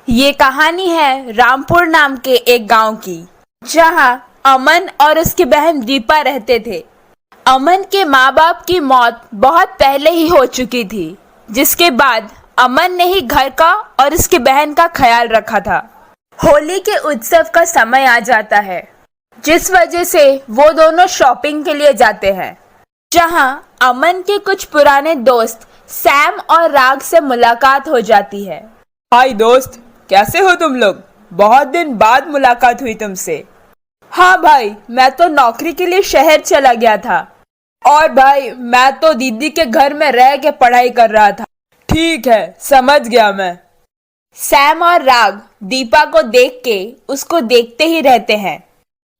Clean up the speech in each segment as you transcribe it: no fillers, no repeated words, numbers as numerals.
ये कहानी है रामपुर नाम के एक गांव की, जहां अमन और उसकी बहन दीपा रहते थे। अमन के माँ बाप की मौत बहुत पहले ही हो चुकी थी, जिसके बाद अमन ने ही घर का और उसकी बहन का ख्याल रखा था। होली के उत्सव का समय आ जाता है, जिस वजह से वो दोनों शॉपिंग के लिए जाते हैं, जहां अमन के कुछ पुराने दोस्त सैम और राग से मुलाकात हो जाती है। हाय दोस्त, कैसे हो तुम लोग? बहुत दिन बाद मुलाकात हुई तुमसे। हाँ भाई, मैं तो नौकरी के लिए शहर चला गया था। और भाई, मैं तो दीदी के घर में रह के पढ़ाई कर रहा था। ठीक है, समझ गया मैं। सैम और राग दीपा को देख के उसको देखते ही रहते हैं,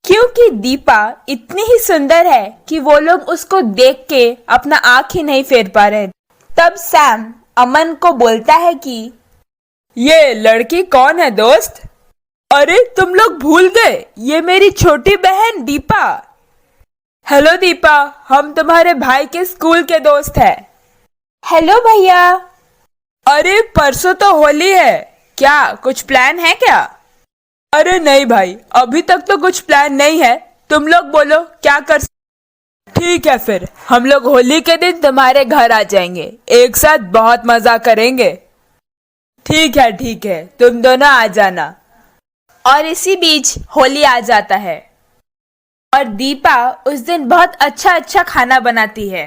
क्योंकि दीपा इतनी ही सुंदर है कि वो लोग उसको देख के अपना आँख ही नहीं फेर पा रहे। तब सैम अमन को बोलता है कि ये लड़की कौन है दोस्त? अरे तुम लोग भूल गए, ये मेरी छोटी बहन दीपा। हेलो दीपा, हम तुम्हारे भाई के स्कूल के दोस्त हैं। हेलो भैया। अरे परसों तो होली है, क्या कुछ प्लान है क्या? अरे नहीं भाई, अभी तक तो कुछ प्लान नहीं है। तुम लोग बोलो क्या कर। ठीक है, फिर हम लोग होली के दिन तुम्हारे घर आ जाएंगे, एक साथ बहुत मजा करेंगे। ठीक है, तुम दोनों आ जाना। और इसी बीच होली आ जाता है और दीपा उस दिन बहुत अच्छा खाना बनाती है।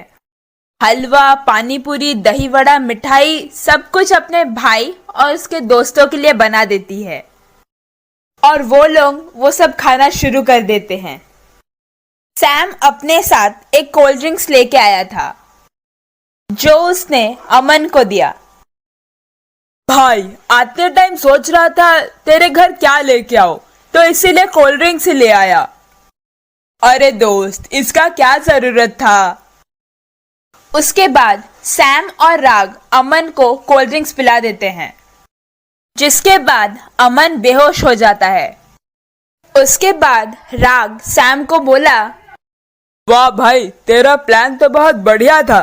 हलवा, पानी पूरी, दही वड़ा, मिठाई, सब कुछ अपने भाई और उसके दोस्तों के लिए बना देती है। और वो लोग वो सब खाना शुरू कर देते हैं। सैम अपने साथ एक कोल्ड ड्रिंक्स लेके आया था, जो उसने अमन को दिया। भाई, आते टाइम सोच रहा था तेरे घर क्या लेके आओ, तो इसीलिए कोल्ड ड्रिंक्स ही ले आया। अरे दोस्त, इसका क्या जरूरत था? उसके बाद सैम और राग अमन को कोल्ड ड्रिंक्स पिला देते हैं, जिसके बाद अमन बेहोश हो जाता है। उसके बाद राग सैम को बोला, वाह भाई, तेरा प्लान तो बहुत बढ़िया था।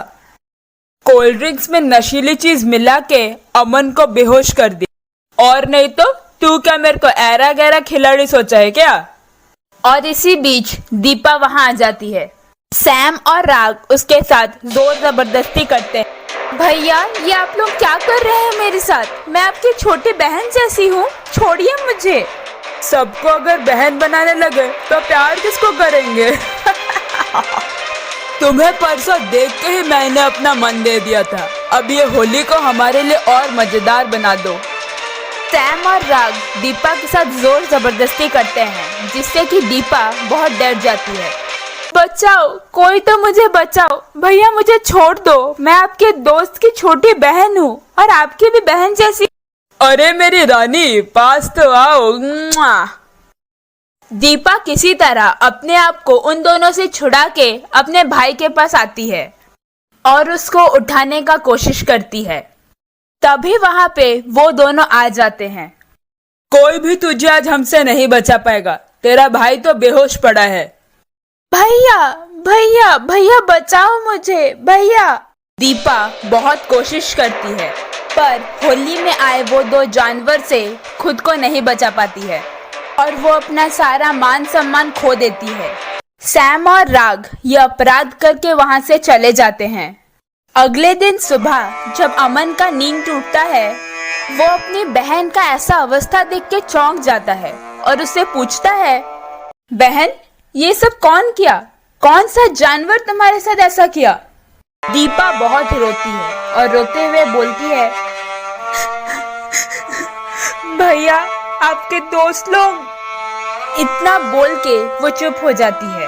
कोल्ड ड्रिंक्स में नशीली चीज मिला के अमन को बेहोश कर दी, और नहीं तो तू क्या मेरे को ऐरा गैरा खिलाड़ी सोचा है क्या? और इसी बीच दीपा वहां आ जाती है। सैम और राग उसके साथ जोर जबरदस्ती करते हैं। भैया, ये आप लोग क्या कर रहे हैं मेरे साथ? मैं आपकी छोटी बहन जैसी हूँ, छोड़िए मुझे। सबको अगर बहन बनाने लगे तो प्यार किसको करेंगे? तुम्हें परसों देख के ही मैंने अपना मन दे दिया था। अब ये होली को हमारे लिए और मजेदार बना दो। सैम और राग दीपा के साथ जोर जबरदस्ती करते हैं, जिससे कि दीपा बहुत डर जाती है। बचाओ, कोई तो मुझे बचाओ। भैया मुझे छोड़ दो, मैं आपके दोस्त की छोटी बहन हूँ और आपकी भी बहन जैसी। अरे मेरी रानी, पास तो आओ। दीपा किसी तरह अपने आप को उन दोनों से छुड़ा के अपने भाई के पास आती है और उसको उठाने का कोशिश करती है। तभी वहां पे वो दोनों आ जाते हैं। कोई भी तुझे आज हमसे नहीं बचा पाएगा, तेरा भाई तो बेहोश पड़ा है। भैया भैया भैया, बचाओ मुझे भैया। दीपा बहुत कोशिश करती है, पर होली में आए वो दो जानवर से खुद को नहीं बचा पाती है और वो अपना सारा मान सम्मान खो देती है। सैम और राग ये अपराध करके वहां से चले जाते हैं। अगले दिन सुबह जब अमन का नींद टूटता है, वो अपनी बहन का ऐसा अवस्था देख के चौंक जाता है और उससे पूछता है, बहन, ये सब कौन किया? कौन सा जानवर तुम्हारे साथ ऐसा किया? दीपा बहुत रोती है और रोते हुए बोलती है, भैया, आपके दोस्त लोग। इतना बोल के वो चुप हो जाती है।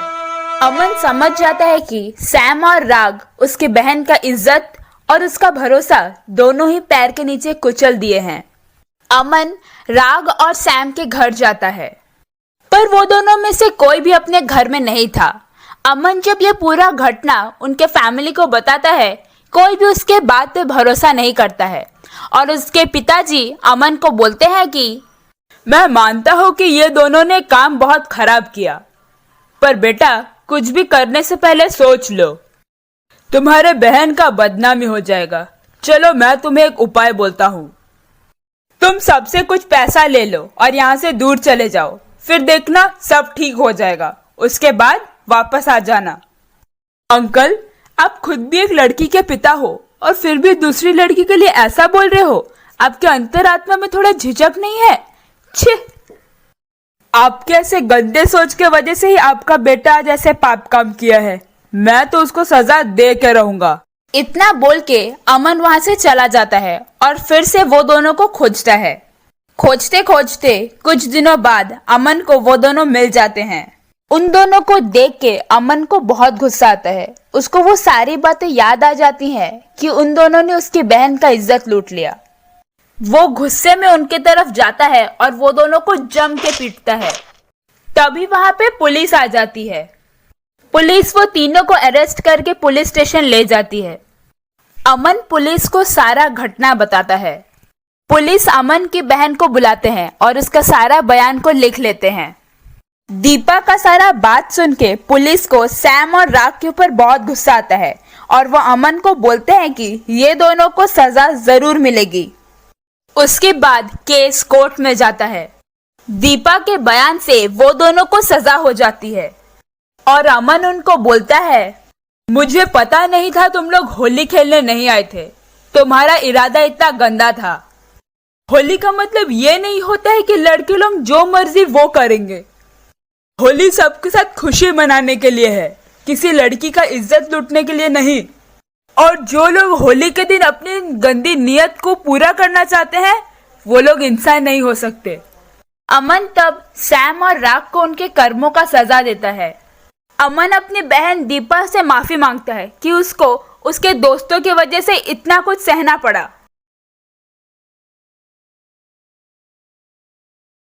अमन समझ जाता है कि सैम और राग उसकी बहन का इज्जत और उसका भरोसा दोनों ही पैर के नीचे कुचल दिए हैं। अमन राग और सैम के घर जाता है, पर वो दोनों में से कोई भी अपने घर में नहीं था। अमन जब ये पूरा घटना उनके फैमिली को बताता है, कोई भी उसके बात पे भरोसा नहीं करता है और उसके पिताजी अमन को बोलते हैं कि मैं मानता हूँ कि ये दोनों ने काम बहुत खराब किया, पर बेटा, कुछ भी करने से पहले सोच लो, तुम्हारे बहन का बदनामी हो जाएगा। चलो मैं तुम्हें एक उपाय बोलता हूँ। तुम सबसे कुछ पैसा ले लो और यहाँ से दूर चले जाओ, फिर देखना सब ठीक हो जाएगा, उसके बाद वापस आ जाना। अंकल, आप खुद भी एक लड़की के पिता हो और फिर भी दूसरी लड़की के लिए ऐसा बोल रहे हो। आपके अंतरात्मा में थोड़ा झिझक नहीं है? छी! आपके ऐसे गंदे सोच के वजह से ही आपका बेटा आज ऐसे पाप काम किया है। मैं तो उसको सजा दे के रहूंगा। इतना बोल के अमन वहां से चला जाता है और फिर से वो दोनों को खोजता है। खोजते खोजते कुछ दिनों बाद अमन को वो दोनों मिल जाते हैं। उन दोनों को देख के अमन को बहुत गुस्सा आता है। उसको वो सारी बातें याद आ जाती हैं कि उन दोनों ने उसकी बहन का इज्जत लूट लिया। वो गुस्से में उनके तरफ जाता है और वो दोनों को जम के पीटता है। तभी वहां पे पुलिस आ जाती है। पुलिस वो तीनों को अरेस्ट करके पुलिस स्टेशन ले जाती है। अमन पुलिस को सारा घटना बताता है। पुलिस अमन की बहन को बुलाते हैं और उसका सारा बयान को लिख लेते हैं। दीपा का सारा बात सुन के पुलिस को सैम और राग के ऊपर बहुत गुस्सा आता है और वो अमन को बोलते हैं कि ये दोनों को सजा जरूर मिलेगी। उसके बाद केस कोर्ट में जाता है। दीपा के बयान से वो दोनों को सजा हो जाती है और अमन उनको बोलता है, मुझे पता नहीं था तुम लोग होली खेलने नहीं आए थे। तुम्हारा इरादा इतना गंदा था। होली का मतलब ये नहीं होता है कि लड़के लोग जो मर्जी वो करेंगे। होली सबके साथ खुशी मनाने के लिए है, किसी लड़की का इज्जत लूटने के लिए नहीं। और जो लोग होली के दिन अपनी गंदी नियत को पूरा करना चाहते हैं वो लोग इंसान नहीं हो सकते। अमन तब सैम और राग को उनके कर्मों का सजा देता है। अमन अपनी बहन दीपा से माफी मांगता है कि उसको उसके दोस्तों की वजह से इतना कुछ सहना पड़ा।